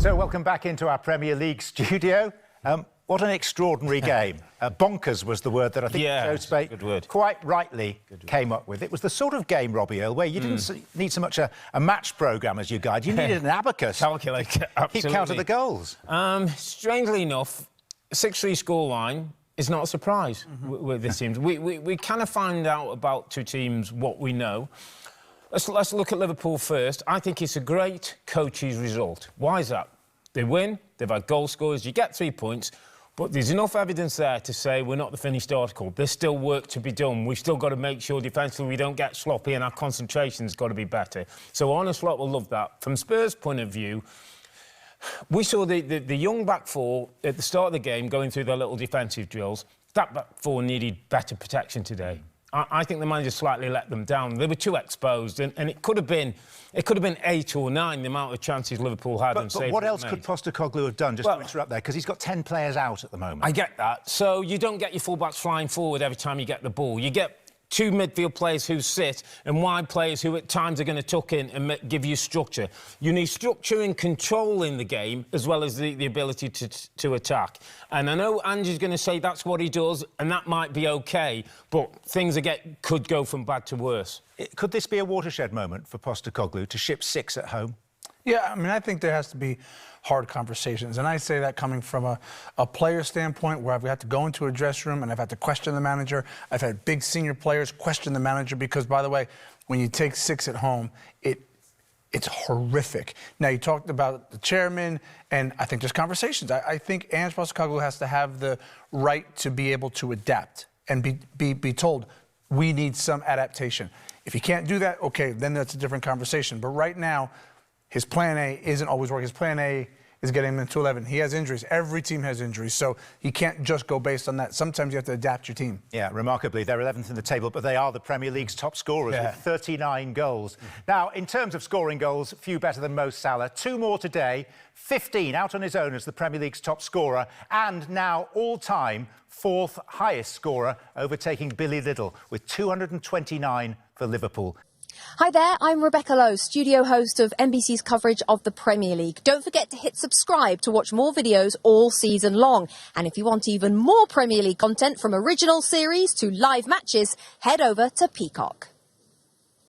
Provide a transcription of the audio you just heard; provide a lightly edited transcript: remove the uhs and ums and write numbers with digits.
So welcome back into our Premier League studio. What an extraordinary game. Bonkers was the word that I think Joe Spate quite rightly came up with. It was the sort of game, Robbie Earle, where you didn't need so much a match programme as your guide. You needed an abacus. Calculator, absolutely. Keep count of the goals. Strangely enough, 6-3 scoreline is not a surprise with this team. We kind of find out about two teams what we know. Let's look at Liverpool first. I think it's a great coach's result. Why is that? They win, they've had goal scorers, you get 3 points, but there's enough evidence there to say we're not the finished article. There's still work to be done. We've still got to make sure defensively we don't get sloppy and our concentration's got to be better. So Arne Slot will love that. From Spurs' point of view, we saw the young back four at the start of the game going through their little defensive drills. That back four needed better protection today. I think the manager slightly let them down. They were too exposed, and it could have been 8 or 9 the amount of chances Liverpool had. But what else could Postecoglou have done, just to interrupt there, because he's got 10 players out at the moment? I get that. So you don't get your fullbacks flying forward every time you get the ball. You get 2 midfield players who sit and wide players who at times are going to tuck in and give you structure. You need structure and control in the game as well as the ability to attack. And I know Ange's going to say that's what he does and that might be OK, but things could go from bad to worse. Could this be a watershed moment for Postecoglou to ship 6 at home? Yeah, I mean, I think there has to be hard conversations. And I say that coming from a player standpoint where I've had to go into a dressing room and I've had to question the manager. I've had big senior players question the manager because, by the way, when you take 6 at home, it's horrific. Now, you talked about the chairman, and I think there's conversations. I think Ange Postecoglou has to have the right to be able to adapt and be told, we need some adaptation. If he can't do that, okay, then that's a different conversation. But right now, his plan A isn't always working. His plan A is getting him into 11. He has injuries. Every team has injuries, so he can't just go based on that. Sometimes you have to adapt your team. Yeah, remarkably, they're 11th in the table, but they are the Premier League's top scorers with 39 goals. Now, in terms of scoring goals, few better than Mo Salah. 2 more today, 15 out on his own as the Premier League's top scorer, and now all-time 4th highest scorer, overtaking Billy Liddell with 229 for Liverpool. Hi there, I'm Rebecca Lowe, studio host of NBC's coverage of the Premier League. Don't forget to hit subscribe to watch more videos all season long. And if you want even more Premier League content, from original series to live matches, head over to Peacock.